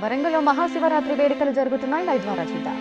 వరంగల్లో మహాశివరాత్రి వేడుకలు జరుగుతున్నాయి. లైవ్ ద్వారా చూద్దాం.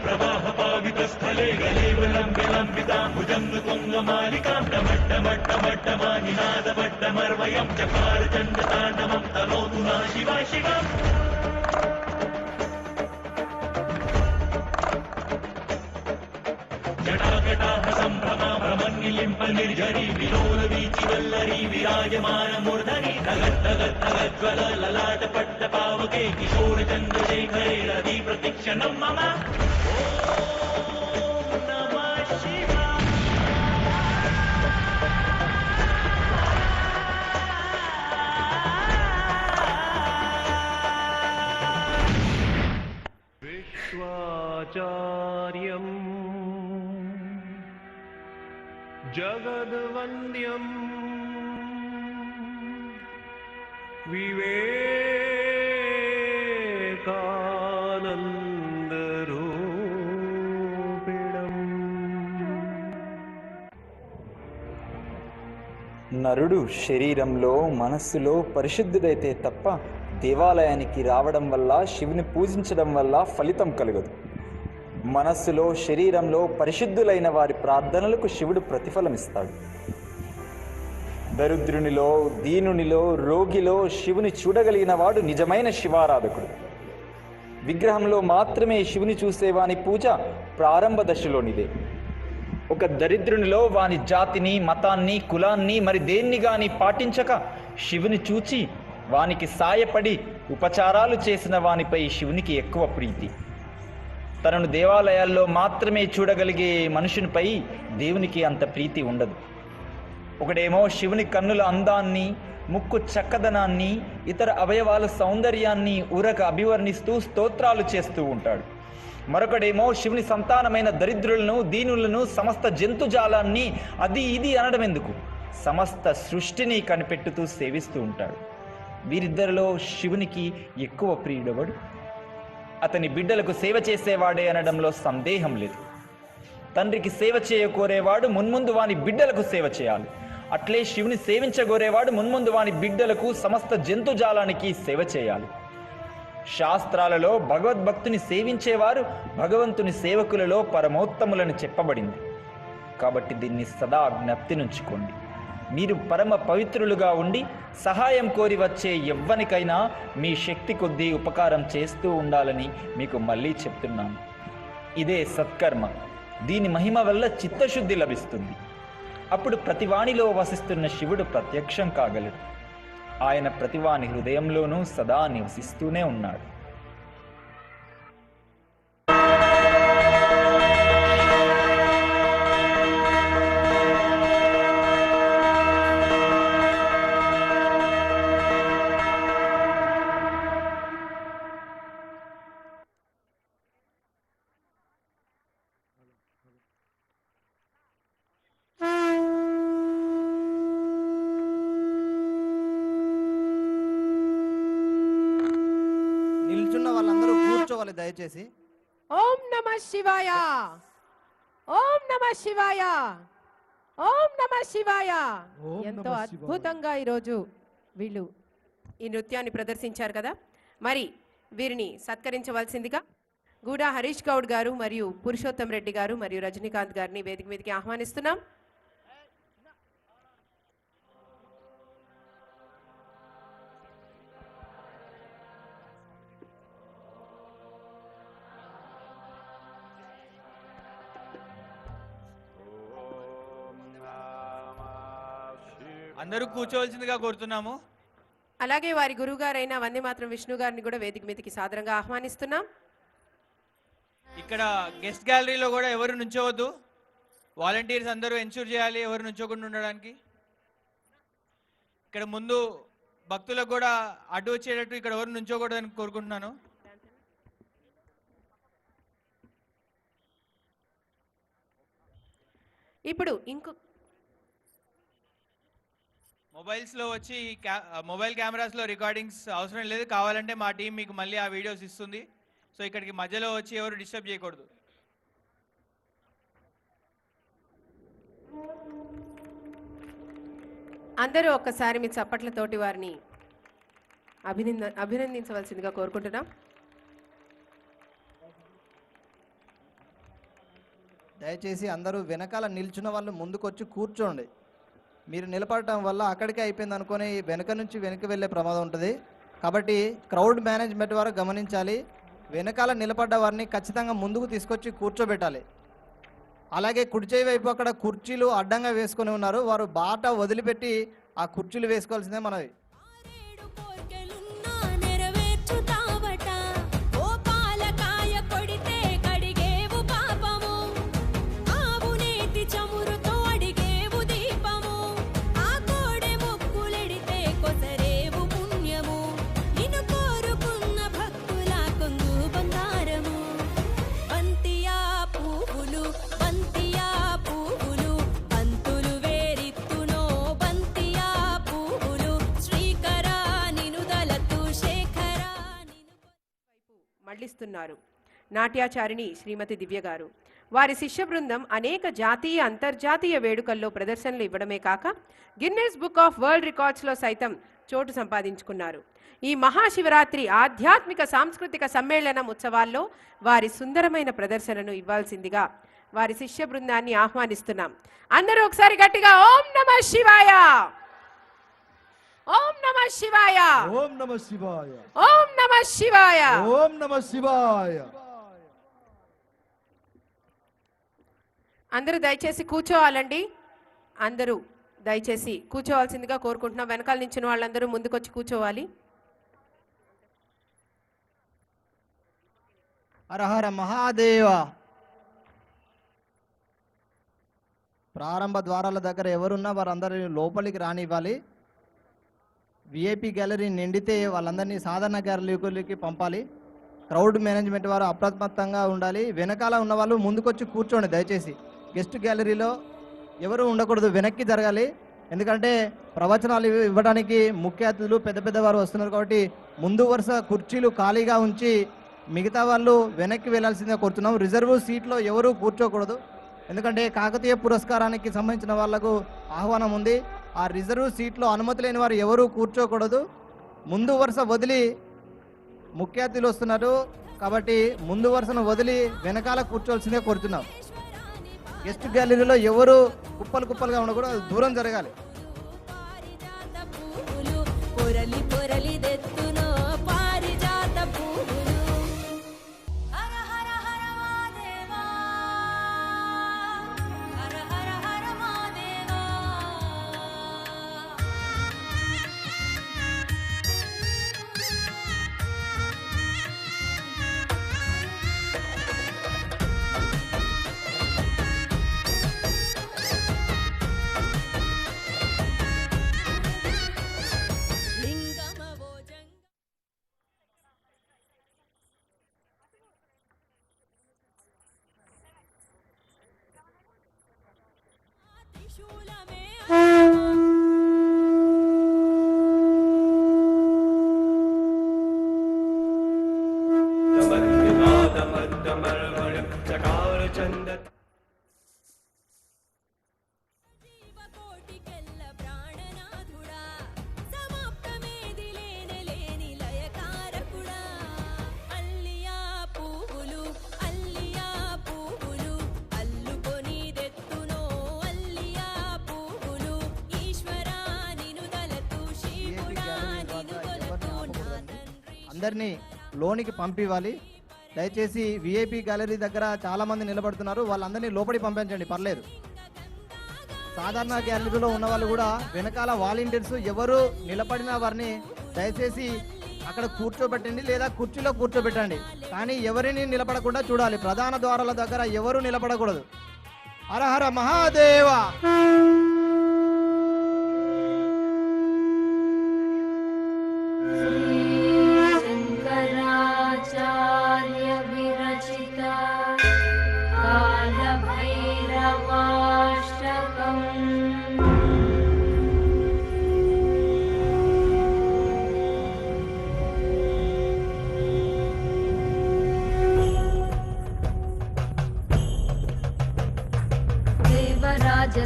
प्रवाहपावितस्थले गलेवलम्बिताम्बुजं तुङ्गमालिकां टमट्टमट्टमट्टमानिनादमट्टमर्वयं चकारचण्डताण्डवं तनोतु नः शिवा शिवम् జటాకటాహ సంభ్రమ భ్రమన్నిలింప నిర్జరి విలోల వీచి వల్లరి విరాజమాన మూర్ధని తగత్తగత్తగజ్వల లలాట పట్ట పావకే కిశోర చంద్రశేఖరే రతి ప్రతిక్షణం మమ ఓం నమః శివాయ. విశ్వాచార్యం జగద్వంద్యం వివేకానందరూపిణం. నరుడు శరీరంలో మనస్సులో పరిశుద్ధుడైతే తప్ప దేవాలయానికి రావడం వల్ల శివుని పూజించడం వల్ల ఫలితం కలగదు. మనస్సులో శరీరంలో పరిశుద్ధులైన వారి ప్రార్థనలకు శివుడు ప్రతిఫలమిస్తాడు. దరిద్రునిలో దీనునిలో రోగిలో శివుని చూడగలిగిన వాడు నిజమైన శివారాధకుడు. విగ్రహంలో మాత్రమే శివుని చూసేవాని పూజ ప్రారంభ దశలోనిదే. ఒక దరిద్రునిలో వాని జాతిని మతాన్ని కులాన్ని మరి దేన్ని గాని పాటించక శివుని చూచి వానికి సాయపడి ఉపచారాలు చేసిన వానిపై శివునికి ఎక్కువ ప్రీతి. తనను దేవాలయాల్లో మాత్రమే చూడగలిగే మనుషునిపై దేవునికి అంత ప్రీతి ఉండదు. ఒకడేమో శివుని కన్నుల అందాన్ని, ముక్కు చక్కదనాన్ని, ఇతర అవయవాల సౌందర్యాన్ని ఊరక అభివర్ణిస్తూ స్తోత్రాలు చేస్తూ ఉంటాడు. మరొకడేమో శివుని సంతానమైన దరిద్రులను, దీనులను, సమస్త జంతుజాలాన్ని అది ఇది అనడం ఎందుకు, సమస్త సృష్టిని కనిపెట్టుతూ సేవిస్తూ ఉంటాడు. వీరిద్దరిలో శివునికి ఎక్కువ ప్రియుడెవడు? అతని బిడ్డలకు సేవ చేసేవాడే అనడంలో సందేహం లేదు. తండ్రికి సేవ చేయకోరేవాడు మున్ముందు వాని బిడ్డలకు సేవ చేయాలి. అట్లే శివుని సేవించగోరేవాడు మున్ముందు వాని బిడ్డలకు సమస్త జంతుజాలానికి సేవ చేయాలి. శాస్త్రాలలో భగవద్భక్తుని సేవించేవారు భగవంతుని సేవకులలో పరమోత్తములని చెప్పబడింది. కాబట్టి దీన్ని సదా జ్ఞప్తి నుంచుకోండి. మీరు పరమ పవిత్రులుగా ఉండి సహాయం కోరి వచ్చే ఎవ్వనికైనా మీ శక్తి కొద్దీ ఉపకారం చేస్తూ ఉండాలని మీకు మళ్ళీ చెప్తున్నాను. ఇదే సత్కర్మ. దీని మహిమ వల్ల చిత్తశుద్ధి లభిస్తుంది. అప్పుడు ప్రతివానిలో వసిస్తున్న శివుడు ప్రత్యక్షం కాగలడు. ఆయన ప్రతివాని హృదయంలోనూ సదా నివసిస్తూనే ఉన్నాడు. నిల్చున్న వాళ్ళందరూ కూర్చోవాలి దయచేసి. ఓం నమ శివాయ, ఓం నమ శివాయ, ఓం నమ శివాయ. ఎంతో అద్భుతంగా ఈరోజు వీళ్ళు ఈ నృత్యాన్ని ప్రదర్శించారు కదా. మరి వీరిని సత్కరించవలసిందిగా గూడా హరీష్ గౌడ్ గారు మరియు పురుషోత్తం రెడ్డి గారు మరియు రజనీకాంత్ గారిని వేదిక మీదకి ఆహ్వానిస్తున్నాం. అందరూ కూర్చోవలసిందిగా కోరుతున్నాము. అలాగే వారి గురువు గారైన వందే మాత్రం విష్ణు గారిని కూడా వేదిక మీదకి సాదరంగా ఆహ్వానిస్తున్నాం. ఇక్కడ గెస్ట్ గ్యాలరీలో కూడా ఎవరు నుంచోవద్దు. వాలంటీర్స్ అందరూ ఎన్షూర్ చేయాలి ఎవరు నుంచోకుండా ఉండడానికి. ఇక్కడ ముందు భక్తులకు కూడా అడ్డు వచ్చేటట్టు ఇక్కడ ఎవరు నుంచోకూడదని కోరుకుంటున్నాను. ఇప్పుడు ఇంకో మొబైల్స్లో వచ్చి మొబైల్ కెమెరాస్లో రికార్డింగ్స్ అవసరం లేదు. కావాలంటే మా టీం మీకు మళ్ళీ ఆ వీడియోస్ ఇస్తుంది. సో ఇక్కడికి మధ్యలో వచ్చి ఎవరు డిస్టర్బ్ చేయకూడదు. అందరూ ఒక్కసారి మీ చప్పట్లతోటి వారిని అభినందించవలసిందిగా కోరుకుంటున్నాం. దయచేసి అందరూ వెనకాల నిల్చున్న వాళ్ళు ముందుకొచ్చి కూర్చోండి. మీరు నిలబడటం వల్ల అక్కడికే అయిపోయింది అనుకొని వెనక నుంచి వెనక్కి వెళ్ళే ప్రమాదం ఉంటుంది. కాబట్టి క్రౌడ్ మేనేజ్మెంట్ వారు గమనించాలి. వెనకాల నిలబడ్డ వారిని ఖచ్చితంగా ముందుకు తీసుకొచ్చి కూర్చోబెట్టాలి. అలాగే కుడి చేయి వైపు అక్కడ కుర్చీలు అడ్డంగా వేసుకొని ఉన్నారు. వారు బాట వదిలిపెట్టి ఆ కుర్చీలు వేసుకోవాల్సిందే మనది. మళ్ళిస్తున్నారు నాట్యాచారిణి శ్రీమతి దివ్య గారు. వారి శిష్య బృందం అనేక జాతీయ అంతర్జాతీయ వేడుకల్లో ప్రదర్శనలు ఇవ్వడమే కాక గిన్నెస్ బుక్ ఆఫ్ వరల్డ్ రికార్డ్స్లో సైతం చోటు సంపాదించుకున్నారు. ఈ మహాశివరాత్రి ఆధ్యాత్మిక సాంస్కృతిక సమ్మేళనం ఉత్సవాల్లో వారి సుందరమైన ప్రదర్శనను ఇవ్వాల్సిందిగా వారి శిష్య బృందాన్ని ఆహ్వానిస్తున్నాం. అందరూ ఒకసారి గట్టిగా ఓం నమః శివాయ, ఓం నమః శివాయ, ఓం నమః శివాయ, ఓం నమః శివాయ, ఓం నమః శివాయ. అందరూ దయచేసి కూర్చోవాలండి. అందరూ దయచేసి కూర్చోవాల్సిందిగా కోరుకుంటున్నాం. వెనకాల నించిన వాళ్ళందరూ ముందుకొచ్చి కూర్చోవాలి. హర హర మహాదేవ. ప్రారంభ ద్వారాల దగ్గర ఎవరున్నా వారందరినీ లోపలికి రానివ్వాలి. విఐపి గ్యాలరీ నిండితే వాళ్ళందరినీ సాధారణ గ్యాలరీకి పంపాలి. క్రౌడ్ మేనేజ్మెంట్ వారు అప్రమత్తంగా ఉండాలి. వెనకాల ఉన్న వాళ్ళు ముందుకొచ్చి కూర్చోండి దయచేసి. గెస్ట్ గ్యాలరీలో ఎవరు ఉండకూడదు, వెనక్కి జరగాలి. ఎందుకంటే ప్రవచనాలు ఇవ్వడానికి ముఖ్య అతిథులు పెద్ద పెద్ద వారు వస్తున్నారు కాబట్టి ముందు వరుస కుర్చీలు ఖాళీగా ఉంచి మిగతా వాళ్ళు వెనక్కి వెళ్లాల్సిందిగా కోరుతున్నాం. రిజర్వ్ సీట్లో ఎవరు కూర్చోకూడదు. ఎందుకంటే కాకతీయ పురస్కారానికి సంబంధించిన వాళ్లకు ఆహ్వానం ఉంది. ఆ రిజర్వ్ సీట్లో అనుమతి లేని వారు ఎవరూ కూర్చోకూడదు. ముందు వరుస వదిలి ముఖ్య అతిథులు వస్తున్నారు కాబట్టి ముందు వరుసను వదిలి వెనకాల కూర్చోవలసిందే కోరుతున్నాం. గెస్ట్ గ్యాలరీలో ఎవరు కుప్పలు కుప్పలుగా ఉండకూడదు, దూరం జరగాలి. అందరినీ లోనికి పంపివ్వాలి. దయచేసి విఐపి గ్యాలరీ దగ్గర చాలామంది నిలబడుతున్నారు, వాళ్ళందరినీ లోపలికి పంపించండి, పర్లేదు. సాధారణ గ్యాలరీలో ఉన్న వాళ్ళు కూడా వెనకాల వాలంటీర్స్ ఎవరు నిలబడిన వారిని దయచేసి అక్కడ కూర్చోబెట్టండి లేదా కుర్చీలో కూర్చోబెట్టండి. కానీ ఎవరిని నిలబడకుండా చూడాలి. ప్రధాన ద్వారాల దగ్గర ఎవరు నిలబడకూడదు. హర హర మహాదేవ.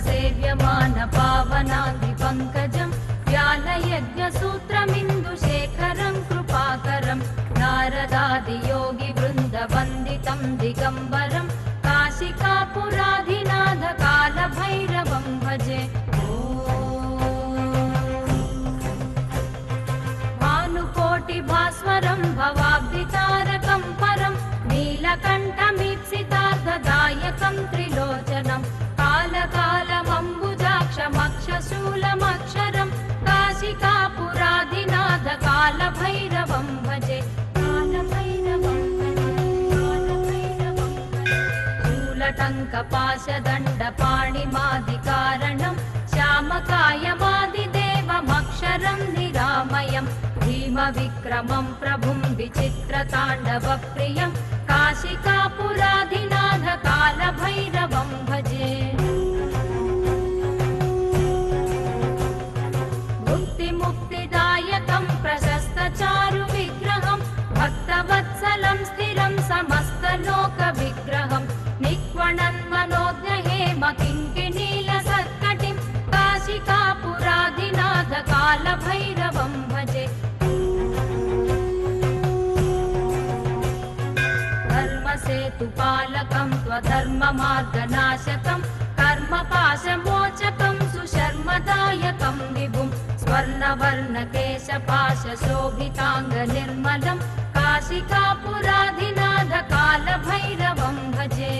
सेव्यमान पावनादि पंकजं व्यालयज्ञ सूत्रमिन्दुशेखरं कृपाकरं नारदादि योगी वृन्द वन्दितं दिगम्बरं काशिकापुराधिनाथ कालभैरवं भजे. भानुकोटि भास्वरं भवाब्धितारकं परं नीलकण्ठमीप्सितार्थदायकं त्रिलोचनं कालभैरवं भजे कालभैरवं भजे कालभैरवं भजे शूलटङ्कपाशदण्डपाणिमादिकारणं श्यामकायमादिदेवमक्षरं निरामयं भीमविक्रमं प्रभुं विचित्रताण्डवप्रियं काशिकापुराधिनाथ कालभैरवं भजे मुक्तिदायकं प्रशस्तचारुविग्रहं भक्तवत्सलं स्थिरं समस्तलोकविग्रहं निक्वणन्मनोज्ञहेम किङ्किणीलसत्कटिं काशिकापुराधिनाथ कालभैरवं भजे धर्मसेतुपालकं त्वधर्ममार्गनाशकं कर्मपाशमोचकं सुशर्मदायकं विभुं स्वर्णवर्णकेशपाशशोभिताङ्गनिर्मलं काशिकापुराधिनाथ कालभैरवं भजे